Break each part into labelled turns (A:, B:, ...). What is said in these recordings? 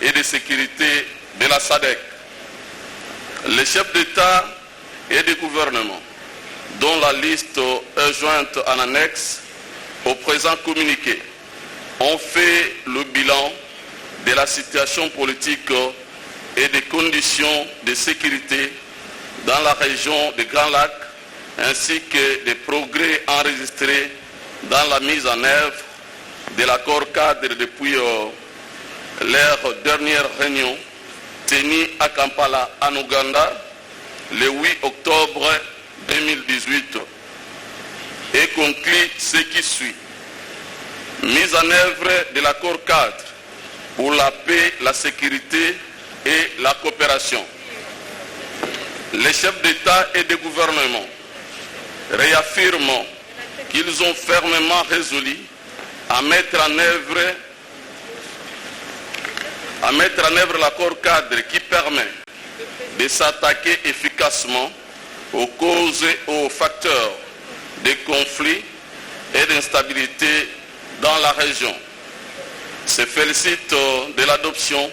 A: et de sécurité de la SADC. Les chefs d'État et de gouvernement, dont la liste est jointe en annexe au présent communiqué, ont fait le bilan de la situation politique et des conditions de sécurité dans la région des Grands Lacs, ainsi que des progrès enregistrés dans la mise en œuvre de l'accord cadre depuis leur dernière réunion tenue à Kampala, en Ouganda, le 8 octobre 2018, et conclut ce qui suit. Mise en œuvre de l'accord cadre pour la paix, la sécurité et la coopération. Les chefs d'État et de gouvernement réaffirment qu'ils ont fermement résolu à mettre en œuvre l'accord cadre qui permet de s'attaquer efficacement aux causes et aux facteurs de conflits et d'instabilité dans la région. Se félicite de l'adoption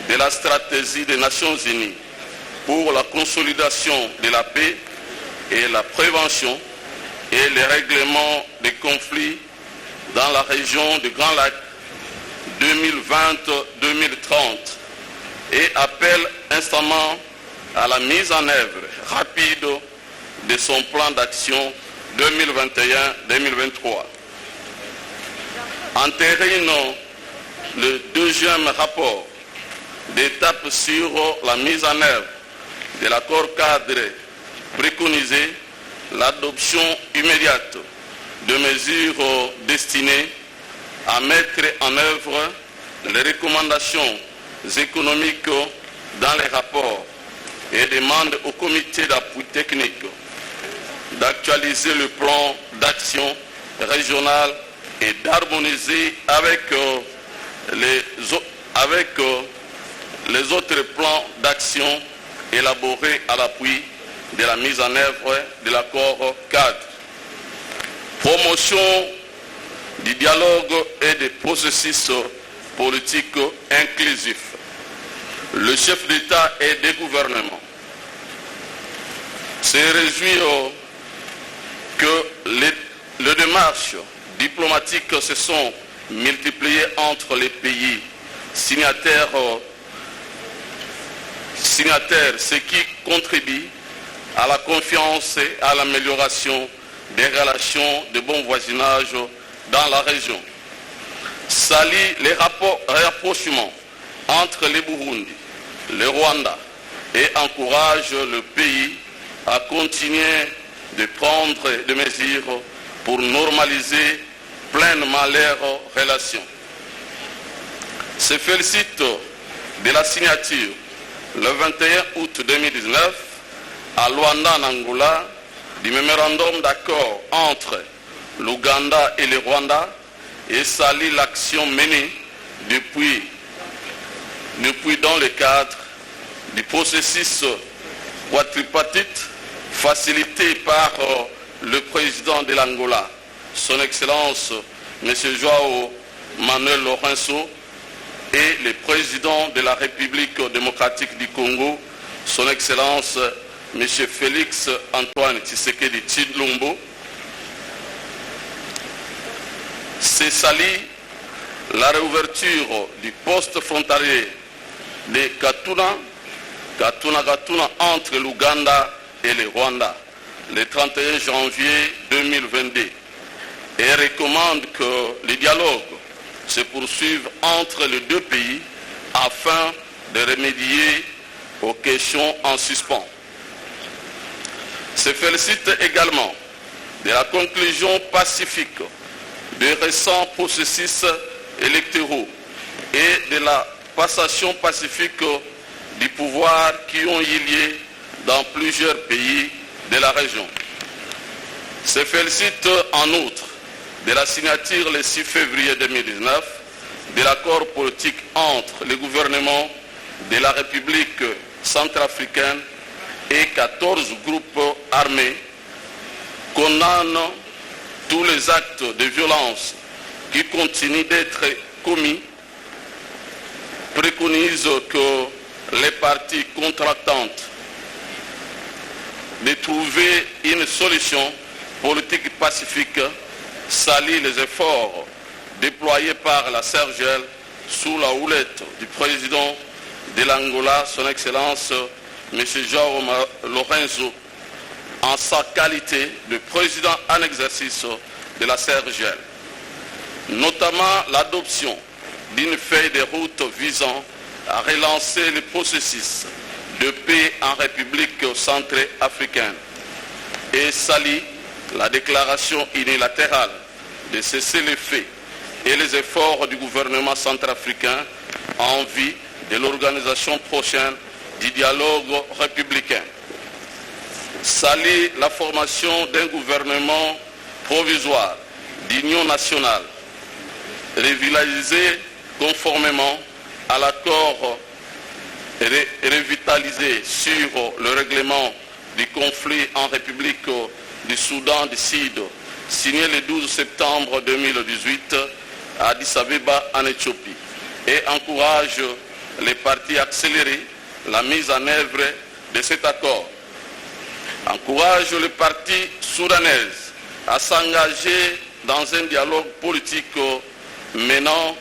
A: de la stratégie des Nations Unies pour la consolidation de la paix et la prévention et le règlement des conflits dans la région du Grand Lac 2020-2030 et appelle instamment à la mise en œuvre rapide de son plan d'action 2021-2023. Entérine le deuxième rapport d'étape sur la mise en œuvre de l'accord cadre préconisé l'adoption immédiate de mesures destinées à mettre en œuvre les recommandations économiques dans les rapports et demande au comité d'appui technique d'actualiser le plan d'action régional et d'harmoniser avec les autres plans d'action élaborés à l'appui de la mise en œuvre de l'accord cadre. Promotion du dialogue et des processus politiques inclusifs. Le chef d'État et de gouvernement se réjouit que les démarches diplomatiques se sont multipliées entre les pays signataires, ce qui contribue à la confiance et à l'amélioration des relations de bon voisinage dans la région. Salue les rapprochements entre les Burundi, le Rwanda et encourage le pays à continuer de prendre des mesures pour normaliser pleinement leurs relations. Se félicite de la signature le 21 août 2019 à Luanda, en Angola, du mémorandum d'accord entre l'Ouganda et le Rwanda et salue l'action menée depuis dans le cadre du processus quadripartite facilité par le président de l'Angola, son Excellence M. João Manuel Lourenço, et le président de la République démocratique du Congo, son Excellence M. Félix Antoine Tshisekedi Tshilombo. C'est salue la réouverture du poste frontalier de Gatuna entre l'Ouganda et le Rwanda le 31 janvier 2022 et recommande que le dialogue se poursuive entre les deux pays afin de remédier aux questions en suspens. Se félicite également de la conclusion pacifique des récents processus électoraux et de la passation pacifique du pouvoir qui ont eu lieu dans plusieurs pays de la région. Se félicite en outre de la signature le 6 février 2019 de l'accord politique entre le gouvernement de la République centrafricaine et 14 groupes armés condamnant tous les actes de violence qui continuent d'être commis préconise que les parties contractantes de trouver une solution politique pacifique, salue les efforts déployés par la CERGL sous la houlette du président de l'Angola, son Excellence M. João Lourenço, en sa qualité de président en exercice de la CERGL, notamment l'adoption d'une feuille de route visant à relancer le processus de paix en République centrafricaine et salue la déclaration unilatérale de cesser les faits et les efforts du gouvernement centrafricain en vue de l'organisation prochaine du dialogue républicain. Salue la formation d'un gouvernement provisoire d'union nationale, revitalisé conformément à l'accord revitalisé sur le règlement du conflit en République du Soudan du Sud, signé le 12 septembre 2018 à Addis Abeba en Éthiopie, et encourage les partis à accélérer la mise en œuvre de cet accord. Encourage les partis soudanais à s'engager dans un dialogue politique menant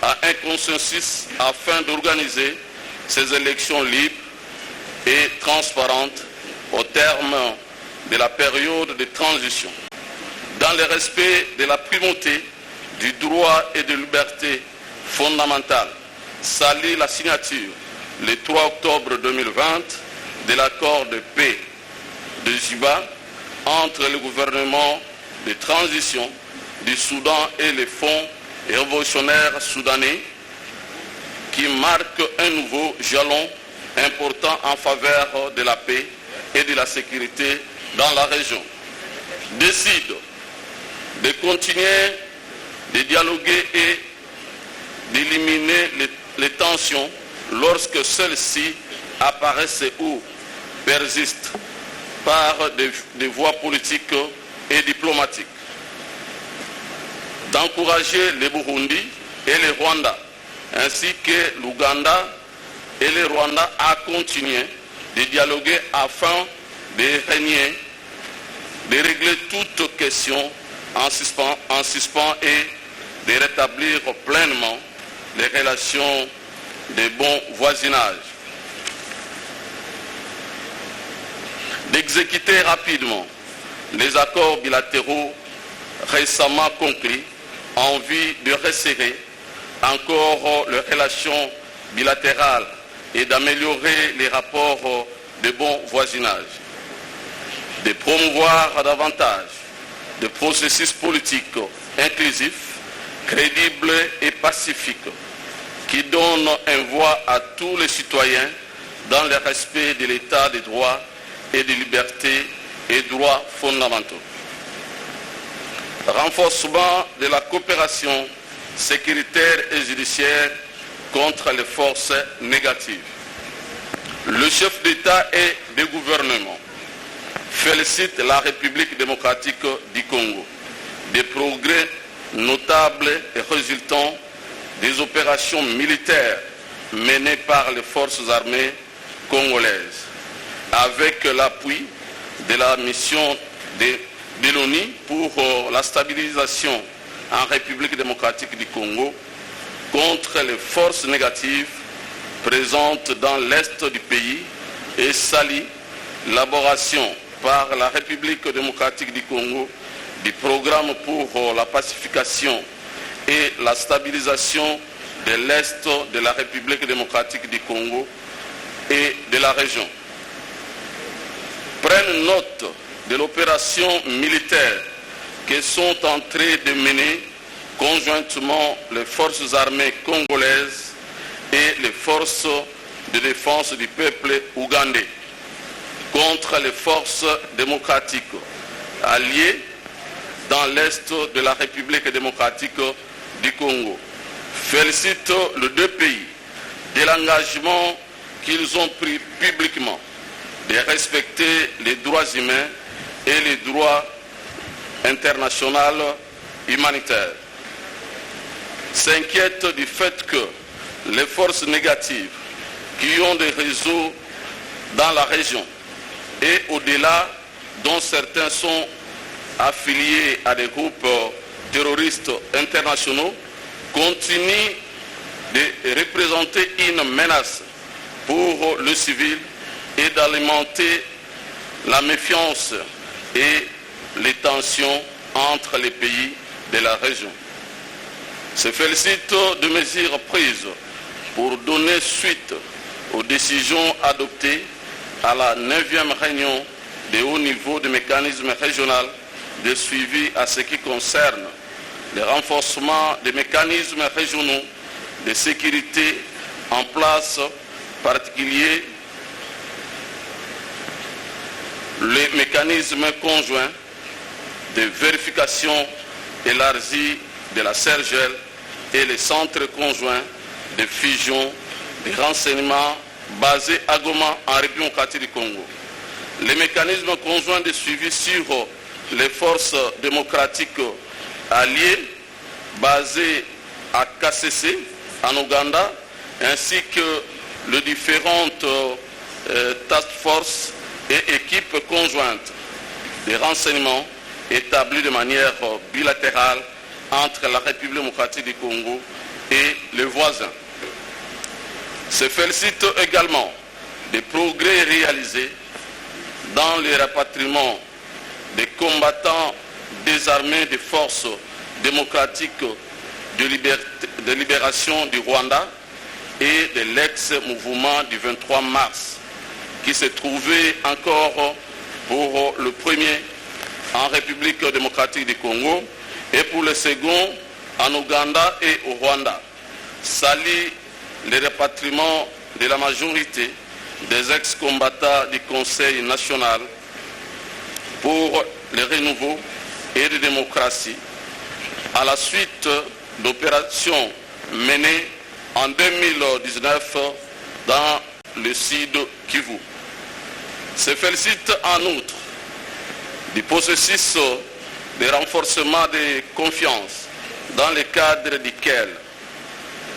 A: à un consensus afin d'organiser ces élections libres et transparentes au terme de la période de transition, dans le respect de la primauté du droit et de liberté fondamentale. Salue la signature le 3 octobre 2020 de l'accord de paix de Juba entre le gouvernement de transition du Soudan et les fonds révolutionnaires soudanais, qui marque un nouveau jalon important en faveur de la paix et de la sécurité dans la région. Décide de continuer de dialoguer et d'éliminer les tensions lorsque celles-ci apparaissent ou persistent par des voies politiques et diplomatiques. D'encourager le Burundi et le Rwanda, ainsi que l'Ouganda et le Rwanda, à continuer de dialoguer afin de régler toute question en suspens et de rétablir pleinement les relations de bon voisinage. D'exécuter rapidement les accords bilatéraux récemment conclus en vue de resserrer encore les relations bilatérales et d'améliorer les rapports de bon voisinage. De promouvoir davantage de processus politiques inclusifs, crédibles et pacifiques qui donnent une voix à tous les citoyens dans le respect de l'état de droit et de liberté et droits fondamentaux. Renforcement de la coopération sécuritaire et judiciaire contre les forces négatives. Le chef d'État et de gouvernement félicite la République démocratique du Congo des progrès notables et résultant des opérations militaires menées par les forces armées congolaises, avec l'appui de la mission de l'ONU pour la stabilisation en République démocratique du Congo contre les forces négatives présentes dans l'est du pays, et salue l'élaboration par la République démocratique du Congo du programme pour la pacification et la stabilisation de l'est de la République démocratique du Congo et de la région. Prennent note de l'opération militaire que sont en train de mener conjointement les forces armées congolaises et les forces de défense du peuple ougandais contre les forces démocratiques alliées dans l'est de la République démocratique du Congo. Félicite les deux pays de l'engagement qu'ils ont pris publiquement de respecter les droits humains et les droits internationaux humanitaires. S'inquiète du fait que les forces négatives qui ont des réseaux dans la région et au-delà, dont certains sont affiliés à des groupes terroristes internationaux, continuent de représenter une menace pour le civil et d'alimenter la méfiance et les tensions entre les pays de la région. Se félicite de mesures prises pour donner suite aux décisions adoptées à la 9e réunion de haut niveau du mécanisme régional de suivi à ce qui concerne le renforcement des mécanismes régionaux de sécurité en place, particulier les mécanismes conjoints de vérification élargie de la CERGEL et les centres conjoints de fusion des renseignements basés à Goma en République démocratique du Congo. Les mécanismes conjoints de suivi sur les forces démocratiques alliées basées à KCC en Ouganda, ainsi que les différentes task forces et équipes conjointes de renseignements établies de manière bilatérale entre la République démocratique du Congo et les voisins. Se félicite également des progrès réalisés dans le rapatriement des combattants désarmés des forces démocratiques de libération du Rwanda et de l'ex-mouvement du 23 mars, qui se trouvait encore pour le premier en République démocratique du Congo et pour le second en Ouganda et au Rwanda. Salue le rapatriement de la majorité des ex-combattants du Conseil national pour le renouveau et de démocratie à la suite d'opérations menées en 2019 dans le Sud Kivu. Se félicite en outre du processus de renforcement de confiance dans le cadre duquel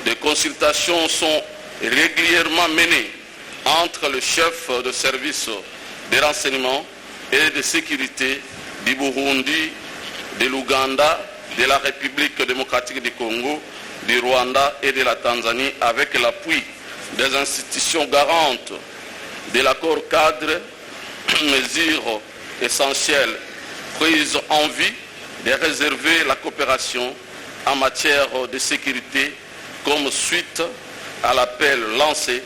A: des consultations sont régulièrement menées entre le chef de service de renseignement et de sécurité du Burundi, de l'Ouganda, de la République démocratique du Congo, du Rwanda et de la Tanzanie avec l'appui des institutions garantes de l'accord cadre, mesures essentielles prises en vue de réserver la coopération en matière de sécurité comme suite à l'appel lancé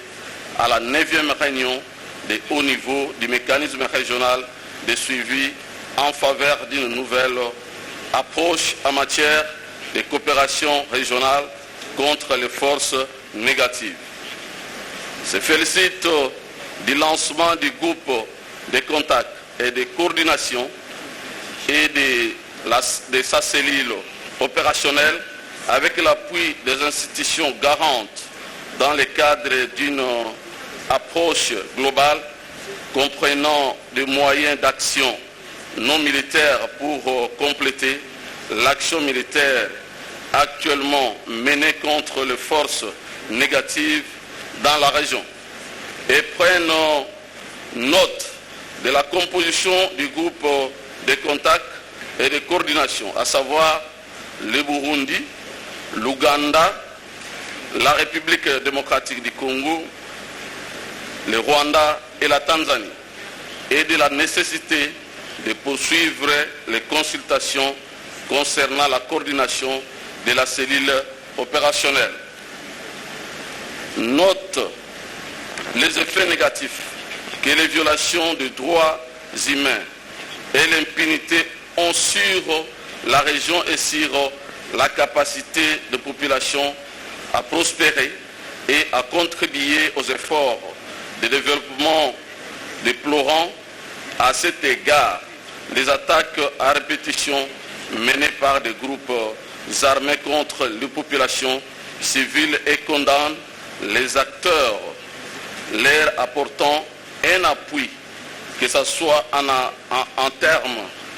A: à la 9e réunion de haut niveau du mécanisme régional de suivi en faveur d'une nouvelle approche en matière de coopération régionale contre les forces négatives. Se félicite du lancement du groupe de contact et de coordination et de sa cellule opérationnelle avec l'appui des institutions garantes dans le cadre d'une approche globale comprenant des moyens d'action non militaires pour compléter l'action militaire actuellement menée contre les forces négatives dans la région et prennent note de la composition du groupe de contact et de coordination, à savoir le Burundi, l'Ouganda, la République démocratique du Congo, le Rwanda et la Tanzanie, et de la nécessité de poursuivre les consultations concernant la coordination de la cellule opérationnelle. Note les effets négatifs que les violations des droits humains et l'impunité ont sur la région et sur la capacité de population à prospérer et à contribuer aux efforts de développement déplorant à cet égard les attaques à répétition menées par des groupes armés contre les populations civiles et condamnent les acteurs leur apportant un appui, que ce soit en termes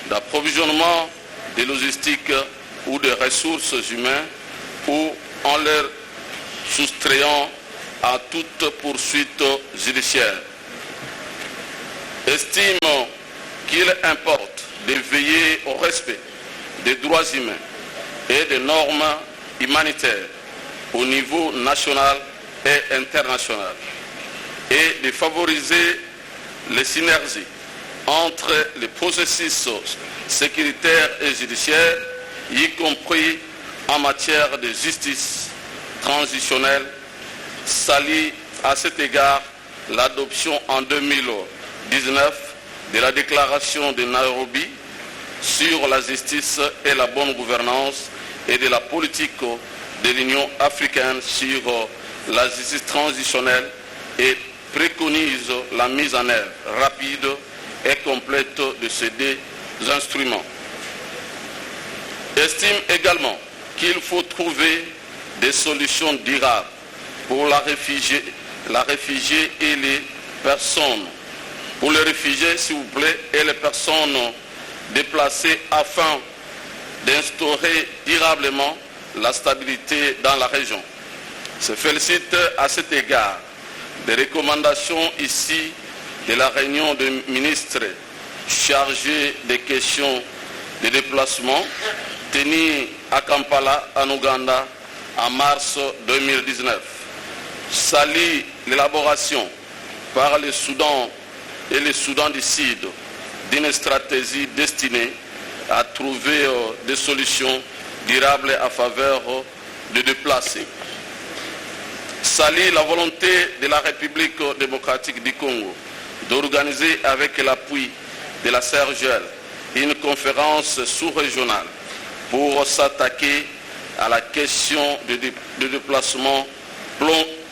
A: d'approvisionnement, de logistique ou de ressources humaines, ou en leur soustrayant à toute poursuite judiciaire. Estime qu'il importe de veiller au respect des droits humains et des normes humanitaires au niveau national et international et de favoriser les synergies entre les processus sécuritaires et judiciaires, y compris en matière de justice transitionnelle. Salue à cet égard l'adoption en 2019 de la déclaration de Nairobi sur la justice et la bonne gouvernance et de la politique de l'Union africaine sur la justice transitionnelle et préconise la mise en œuvre rapide et complète de ces deux instruments. Estime également qu'il faut trouver des solutions durables pour les réfugiés et les personnes, pour les réfugiés s'il vous plaît, et les personnes déplacées afin d'instaurer durablement la stabilité dans la région. Se félicite à cet égard des recommandations ici de la réunion des ministres chargés des questions de déplacement tenue à Kampala, en Ouganda, en mars 2019. Salue l'élaboration par le Soudan et le Soudan du Sud d'une stratégie destinée à trouver des solutions durables en faveur des déplacés. Salue la volonté de la République démocratique du Congo d'organiser avec l'appui de la CERGL une conférence sous-régionale pour s'attaquer à la question de déplacement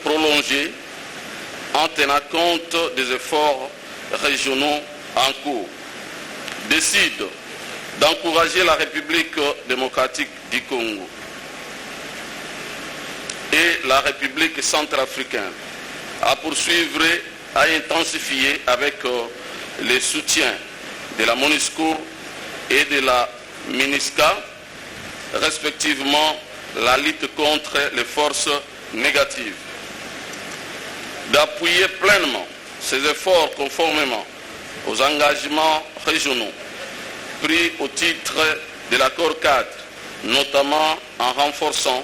A: prolongé en tenant compte des efforts régionaux en cours. Décide d'encourager la République démocratique du Congo et la République centrafricaine à poursuivre, à intensifier avec le soutien de la MONUSCO et de la MINUSCA, respectivement, la lutte contre les forces négatives. D'appuyer pleinement ces efforts conformément aux engagements régionaux pris au titre de l'accord cadre, notamment en renforçant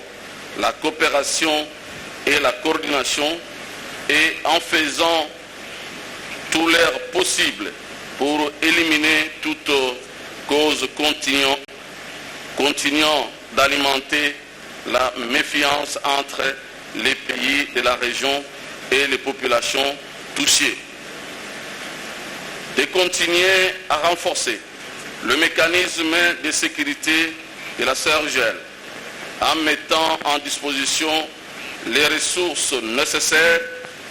A: la coopération et la coordination et en faisant tout leur possible pour éliminer toute cause continuant d'alimenter la méfiance entre les pays de la région et les populations touchées. De continuer à renforcer le mécanisme de sécurité de la CERGL en mettant en disposition les ressources nécessaires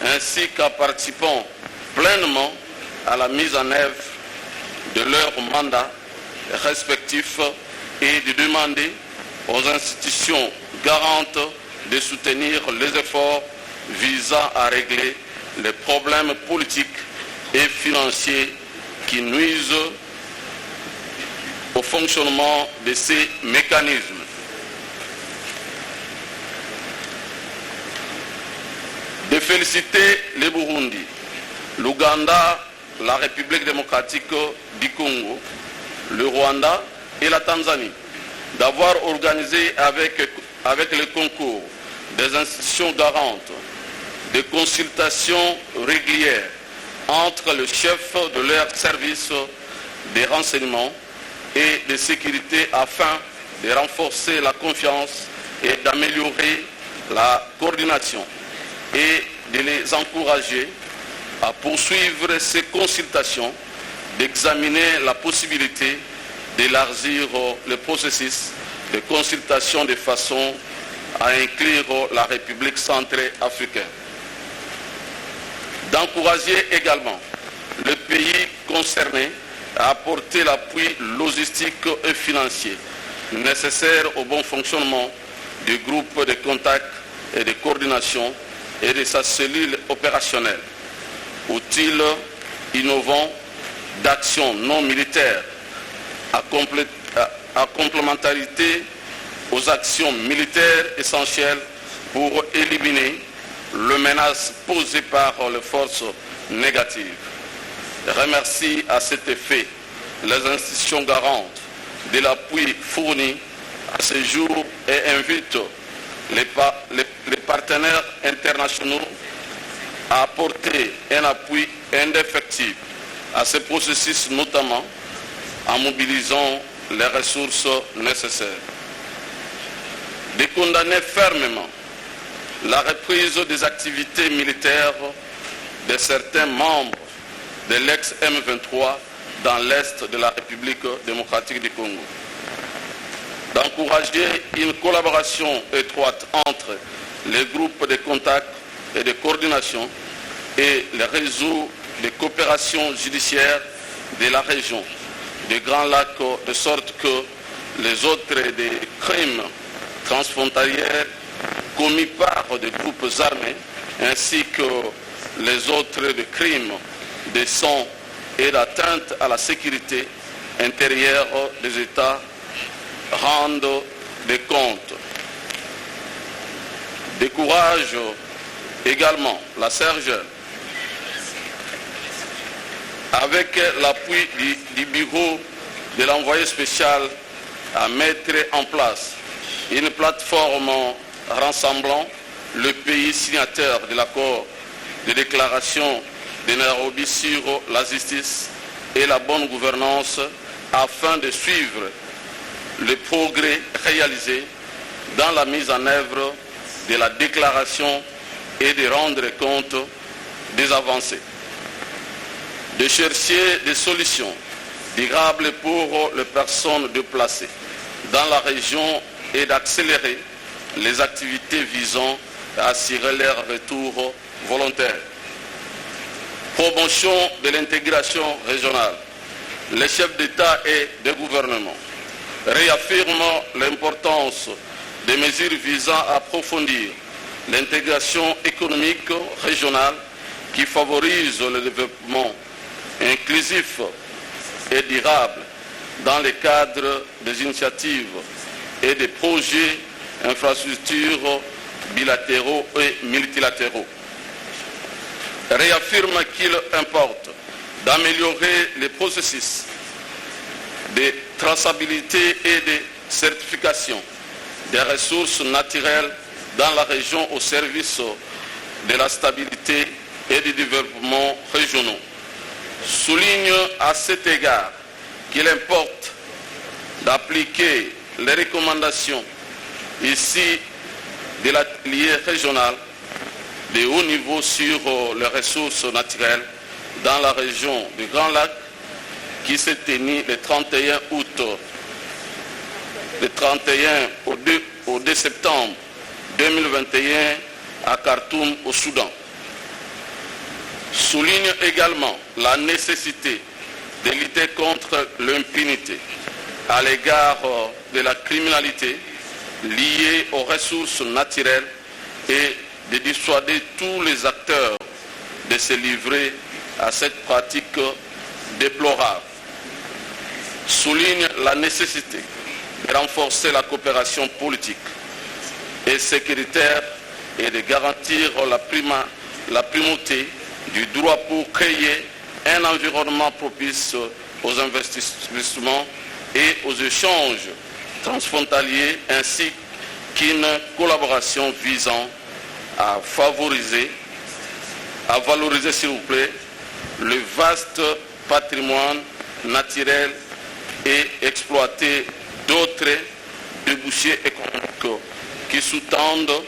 A: ainsi qu'en participant pleinement à la mise en œuvre de leurs mandats respectifs et de demander aux institutions garantes de soutenir les efforts visant à régler les problèmes politiques et financiers qui nuisent au fonctionnement de ces mécanismes. De féliciter le Burundi, l'Ouganda, la République démocratique du Congo, le Rwanda et la Tanzanie d'avoir organisé avec le concours des institutions garantes des consultations régulières entre le chef de leur service de renseignement et de sécurité afin de renforcer la confiance et d'améliorer la coordination et de les encourager à poursuivre ces consultations, d'examiner la possibilité d'élargir le processus de consultation de façon à inclure la République centrafricaine. D'encourager également le pays concerné à apporter l'appui logistique et financier nécessaire au bon fonctionnement du groupe de contact et de coordination et de sa cellule opérationnelle, outil innovant d'action non militaire à complémentarité aux actions militaires essentielles pour éliminer les menaces posées par les forces négatives. Je remercie à cet effet les institutions garantes de l'appui fourni à ce jour et invite les partenaires internationaux à apporter un appui indéfectible à ce processus, notamment en mobilisant les ressources nécessaires. De condamner fermement la reprise des activités militaires de certains membres de l'ex-M23 dans l'Est de la République démocratique du Congo. D'encourager une collaboration étroite entre les groupes de contact et de coordination et les réseaux de coopération judiciaire de la région des Grands Lacs, de sorte que les autres des crimes transfrontaliers commis par des groupes armés ainsi que les autres des crimes de sang et d'atteinte à la sécurité intérieure des États rendent des comptes. Décourage également la Serge avec l'appui du bureau de l'envoyé spécial à mettre en place une plateforme rassemblant le pays signataire de l'accord de déclaration de Nairobi sur la justice et la bonne gouvernance afin de suivre les progrès réalisés dans la mise en œuvre de la déclaration et de rendre compte des avancées. De chercher des solutions durables pour les personnes déplacées dans la région et d'accélérer les activités visant à assurer leur retour volontaire. Promotion de l'intégration régionale. Les chefs d'État et de gouvernement réaffirment l'importance des mesures visant à approfondir l'intégration économique régionale qui favorise le développement inclusif et durable dans le cadre des initiatives et des projets infrastructures bilatéraux et multilatéraux. Réaffirme qu'il importe d'améliorer les processus de traçabilité et de certification des ressources naturelles dans la région au service de la stabilité et du développement régionaux. Souligne à cet égard qu'il importe d'appliquer les recommandations ici de l'atelier régional de haut niveau sur les ressources naturelles dans la région du Grand Lac qui s'est tenu le 31 août, le 31 au 2 septembre 2021 à Khartoum au Soudan. Souligne également la nécessité de lutter contre l'impunité à l'égard de la criminalité liée aux ressources naturelles et de dissuader tous les acteurs de se livrer à cette pratique déplorable. Souligne la nécessité de renforcer la coopération politique et sécuritaire et de garantir la primauté du droit pour créer un environnement propice aux investissements et aux échanges transfrontaliers ainsi qu'une collaboration visant à valoriser s'il vous plaît, le vaste patrimoine naturel et exploiter d'autres débouchés économiques qui sous-tendent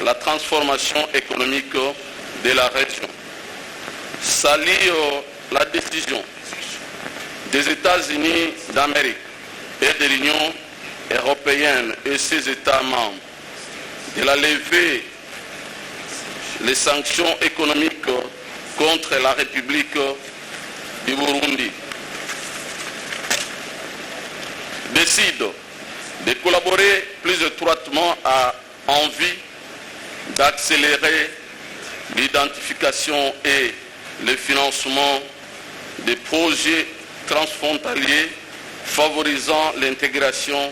A: la transformation économique de la région. Salue la décision des États-Unis d'Amérique et de l'Union européenne et ses États membres de la lever les sanctions économiques contre la République du Burundi. Décide de collaborer plus étroitement en vue d'accélérer l'identification et le financement des projets transfrontaliers favorisant l'intégration,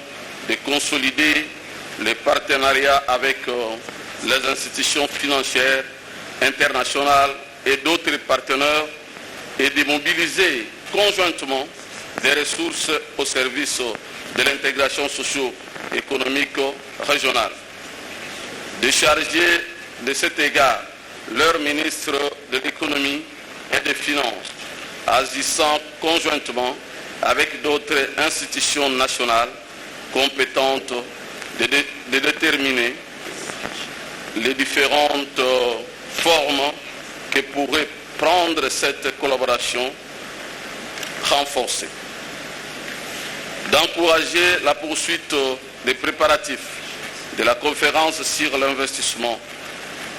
A: de consolider les partenariats avec les institutions financières internationales et d'autres partenaires et de mobiliser conjointement des ressources au service de l'intégration socio-économique régionale. Décharger de cet égard leur ministre de l'économie et des finances, agissant conjointement avec d'autres institutions nationales compétentes de déterminer les différentes formes que pourrait prendre cette collaboration renforcée. D'encourager la poursuite des préparatifs de la conférence sur l'investissement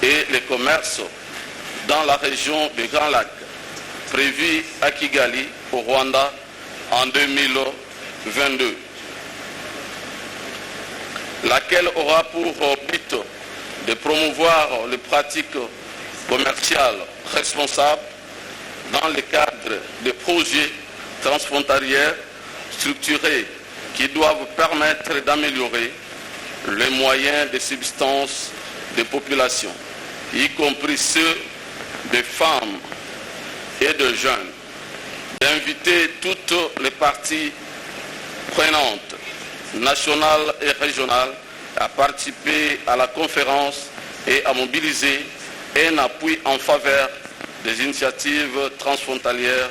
A: et le commerce dans la région du Grand Lac, prévue à Kigali, au Rwanda, en 2022, laquelle aura pour but de promouvoir les pratiques commerciales responsables dans le cadre de projets transfrontaliers structurés qui doivent permettre d'améliorer les moyens de subsistance des populations, y compris ceux des femmes et de jeunes, d'inviter toutes les parties prenantes, nationales et régionales, à participer à la conférence et à mobiliser un appui en faveur des initiatives transfrontalières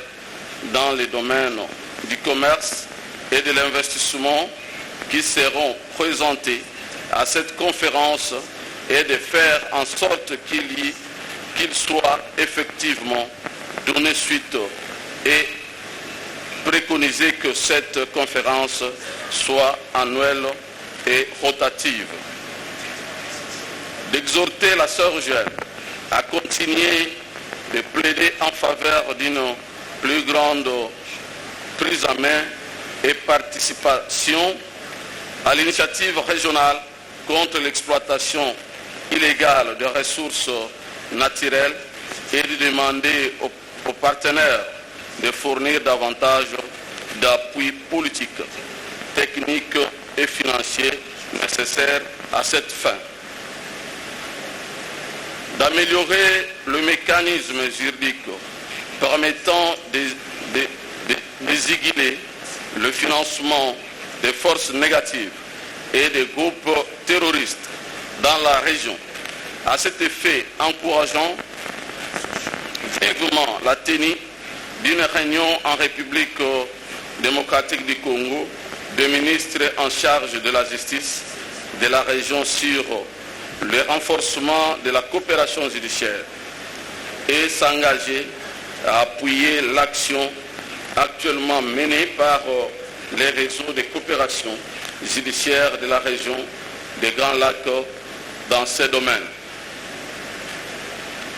A: dans les domaines du commerce et de l'investissement qui seront présentés à cette conférence et de faire en sorte qu'il soit effectivement donné suite et préconiser que cette conférence soit annuelle et rotative. D'exhorter la sœur Gel à continuer de plaider en faveur d'une plus grande prise en main et participation à l'initiative régionale contre l'exploitation illégale des ressources naturelles et de demander aux partenaires de fournir davantage d'appui politique, technique et financier nécessaires à cette fin. D'améliorer le mécanisme juridique permettant de réguler le financement des forces négatives et des groupes terroristes dans la région. À cet effet, encourageant vivement la tenue d'une réunion en République démocratique du Congo des ministres en charge de la justice de la région sur le renforcement de la coopération judiciaire et s'engager à appuyer l'action actuellement menée par les réseaux de coopération judiciaire de la région des Grands Lacs dans ces domaines.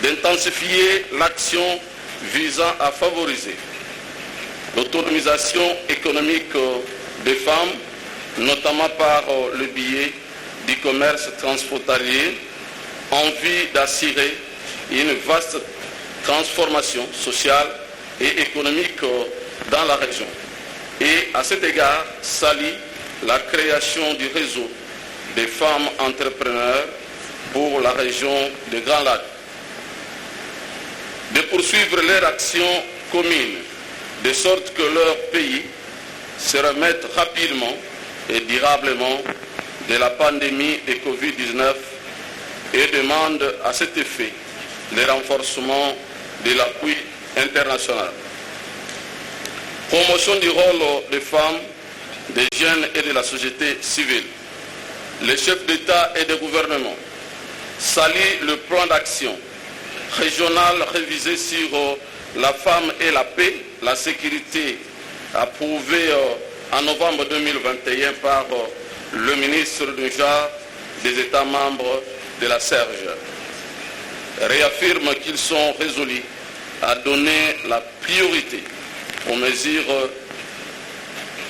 A: D'intensifier l'action visant à favoriser l'autonomisation économique des femmes, notamment par le biais du commerce transfrontalier, en vue d'assurer une vaste transformation sociale et économique dans la région. Et à cet égard, salue la création du réseau des femmes entrepreneurs pour la région des Grands Lacs. De poursuivre leur action commune, de sorte que leur pays se remette rapidement et durablement de la pandémie de Covid-19 et demande à cet effet le renforcement de l'appui international. Promotion du rôle des femmes, des jeunes et de la société civile. Les chefs d'État et de gouvernement saluent le plan d'action régional révisé sur la femme et la paix, la sécurité, approuvé en novembre 2021 par le ministre du genre des États membres de la SERGE. Réaffirme qu'ils sont résolus à donner la priorité aux mesures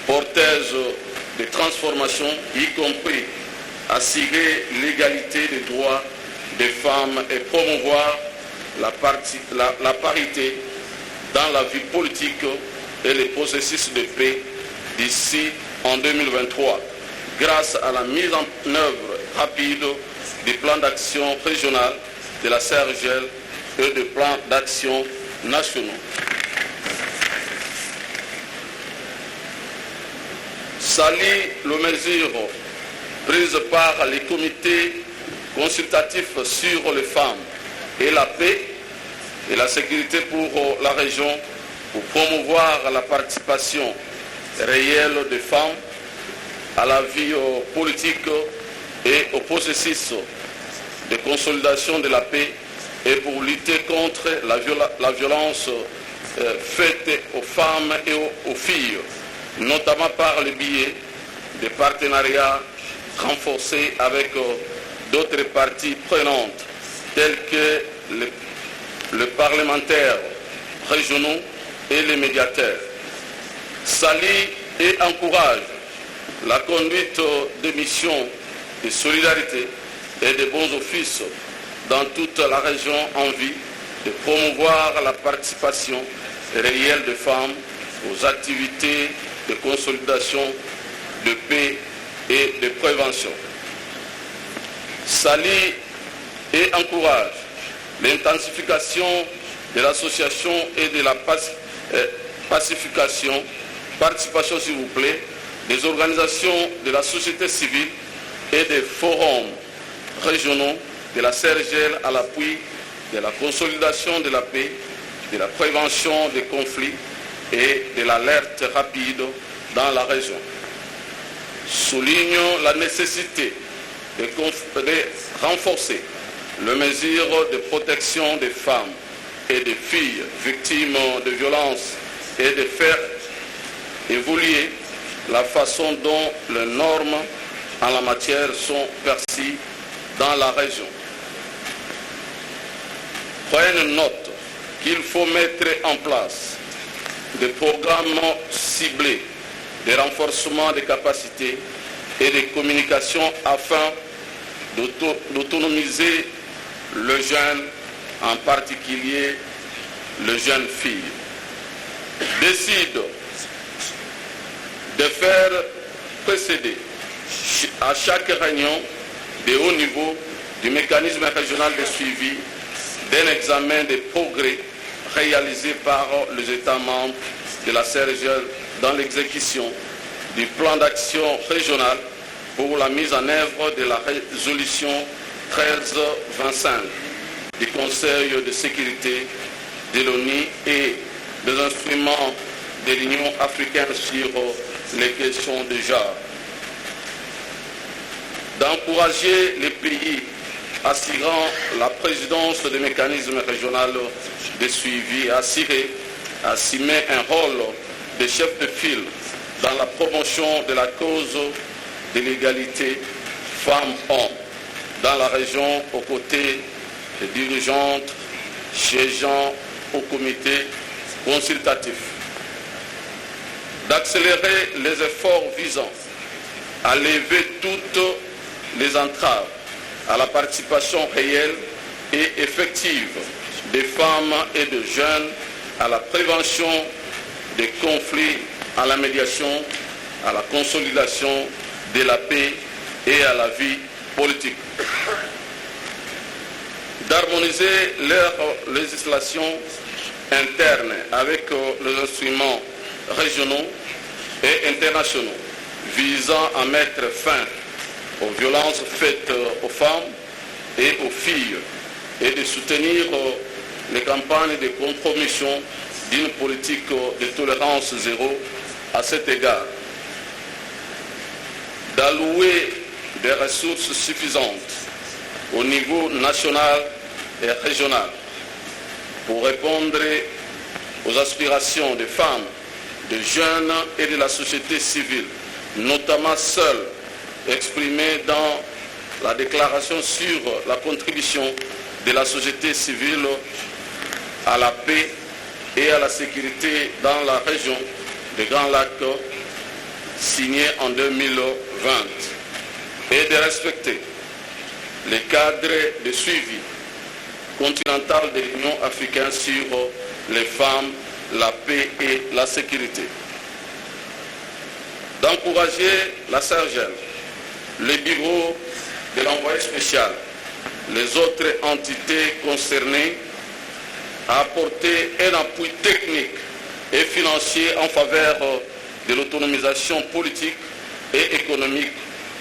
A: porteuses de transformation, y compris assurer l'égalité des droits des femmes et promouvoir la parité dans la vie politique et les processus de paix d'ici en 2023, grâce à la mise en œuvre rapide du plan d'action régional de la CERGL et des plans d'action nationaux. Salue les mesures prises par les comités consultatifs sur les femmes et la paix et la sécurité pour la région pour promouvoir la participation réelle des femmes à la vie politique et au processus de consolidation de la paix et pour lutter contre la violence faite aux femmes et aux filles, notamment par le biais de partenariats renforcés avec d'autres parties prenantes telles que les parlementaires régionaux et les médiateurs. Salue et encourage la conduite des missions de solidarité et de bons offices dans toute la région en vue de promouvoir la participation réelle des femmes aux activités de consolidation, de paix et de prévention. Salue et encourage l'intensification de l'association et de la participation s'il vous plaît, des organisations de la société civile et des forums régionaux de la CERGL à l'appui de la consolidation de la paix, de la prévention des conflits et de l'alerte rapide dans la région. Soulignons la nécessité de renforcer les mesures de protection des femmes et des filles victimes de violences et de faire évoluer la façon dont les normes en la matière sont perçues dans la région. Prenez note qu'il faut mettre en place des programmes ciblés de renforcement des capacités et de communication afin d'autonomiser le jeune, en particulier les jeunes filles. Décide de faire précéder à chaque réunion de haut niveau du mécanisme régional de suivi d'un examen des progrès réalisés par les États membres de la CERGL dans l'exécution du plan d'action régional pour la mise en œuvre de la résolution 1325 du Conseil de sécurité de l'ONU et des instruments de l'Union africaine sur les questions de genre. D'encourager les pays assurant la présidence des mécanismes régionaux de suivi à assumer un rôle de chef de file dans la promotion de la cause de l'égalité femmes-hommes dans la région aux côtés des dirigeantes siégeant au comité consultatif. D'accélérer les efforts visant à lever toutes les entraves à la participation réelle et effective des femmes et des jeunes à la prévention des conflits, à la médiation, à la consolidation de la paix et à la vie politique. D'harmoniser leur législation interne avec les instruments régionaux et internationaux visant à mettre fin aux violences faites aux femmes et aux filles et de soutenir les campagnes de compromission d'une politique de tolérance zéro à cet égard. D'allouer des ressources suffisantes au niveau national et régional pour répondre aux aspirations des femmes, des jeunes et de la société civile, notamment celles exprimées dans la déclaration sur la contribution de la société civile à la paix et à la sécurité dans la région des Grands Lacs, signée en 2020, et de respecter les cadres de suivi continental de l'Union africaine sur les femmes, la paix et la sécurité. D'encourager la CERGL, le bureau de l'envoyé spécial les autres entités concernées à apporter un appui technique et financier en faveur de l'autonomisation politique et économique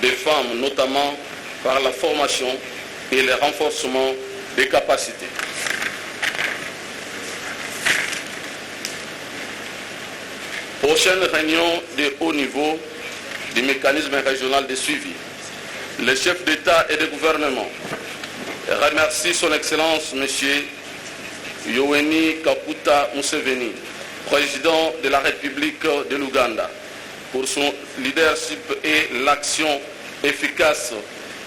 A: des femmes, notamment par la formation et le renforcement des capacités. Prochaine réunion de haut niveau du mécanisme régional de suivi. Le chef d'État et de gouvernement remercie son Excellence M. Yoweri Kaguta Museveni, président de la République de l'Ouganda, pour son leadership et l'action efficace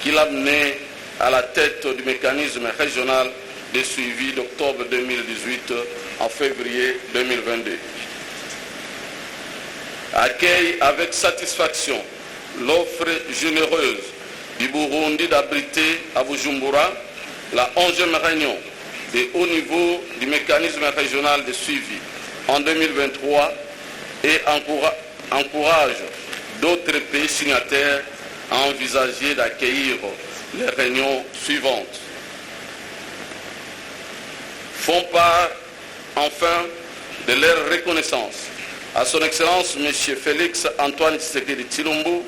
A: qu'il a menée à la tête du mécanisme régional de suivi d'octobre 2018 en février 2022. Accueille avec satisfaction l'offre généreuse du Burundi d'abriter à Bujumbura la 11e réunion de haut niveau du mécanisme régional de suivi en 2023 et encourage d'autres pays signataires à envisager d'accueillir les réunions suivantes. Font part enfin de leur reconnaissance à son Excellence M. Félix Antoine Tshisekedi Tshilombo,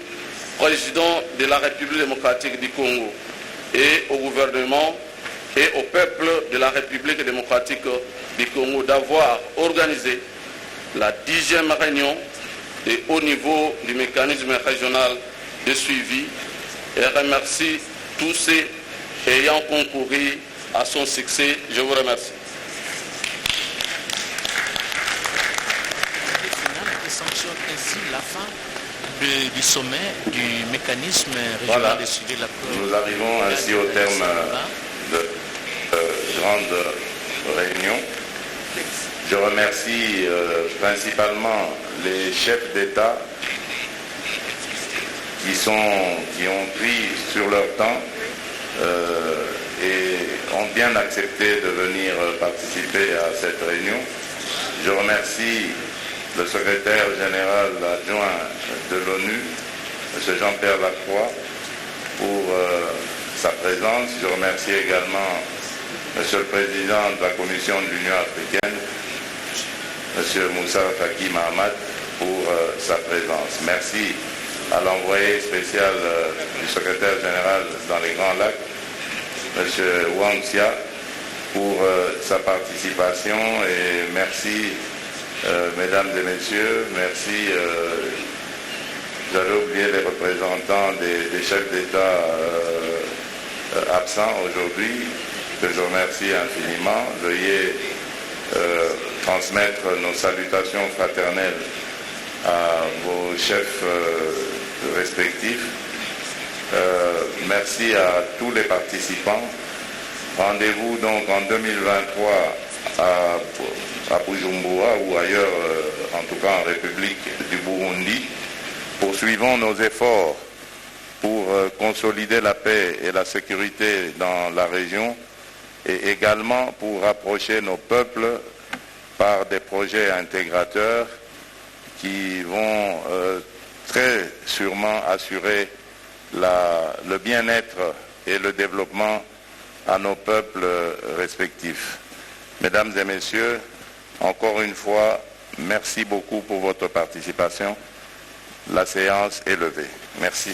A: président de la République démocratique du Congo, et au gouvernement et au peuple de la République démocratique du Congo d'avoir organisé la 10e réunion de haut niveau du mécanisme régional de suivi et remercie tous ceux ayant concouru à son succès. Je vous remercie.
B: Sanctionne ainsi la fin du sommet du mécanisme régional de suivi de la Cour.
C: Nous arrivons ainsi au terme de grande réunion. Je remercie principalement les chefs d'État qui ont pris sur leur temps et ont bien accepté de venir participer à cette réunion. Je remercie le secrétaire général adjoint de l'ONU, M. Jean-Pierre Lacroix, pour sa présence. Je remercie également M. le Président de la Commission de l'Union africaine, M. Moussa Faki Mahamat, pour sa présence. Merci à l'envoyé spécial du secrétaire général dans les Grands Lacs, M. Wang Xia, pour sa participation et merci mesdames et messieurs, merci. J'avais oublié les représentants des chefs d'État absents aujourd'hui, que je remercie infiniment. Veuillez transmettre nos salutations fraternelles à vos chefs respectifs. Merci à tous les participants. Rendez-vous donc en 2023 à Bujumbura ou ailleurs, en tout cas en République du Burundi. Poursuivons nos efforts pour consolider la paix et la sécurité dans la région et également pour rapprocher nos peuples par des projets intégrateurs qui vont très sûrement assurer le bien-être et le développement à nos peuples respectifs. Mesdames et messieurs, encore une fois, merci beaucoup pour votre participation. La séance est levée. Merci.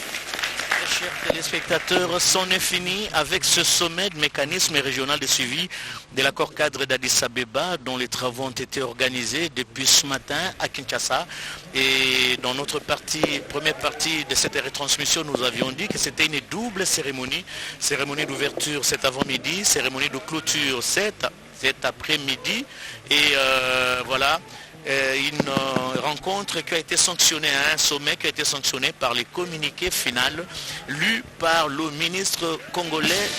B: Chers téléspectateurs, c'en est fini avec ce sommet du mécanisme régional de suivi de l'accord cadre d'Addis Abeba dont les travaux ont été organisés depuis ce matin à Kinshasa. Et dans notre première partie de cette retransmission, nous avions dit que c'était une double cérémonie. Cérémonie d'ouverture cet avant-midi, cérémonie de clôture cet après-midi. Et voilà. Une rencontre qui a été sanctionnée, un sommet qui a été sanctionné par les communiqués finaux lus par le ministre congolais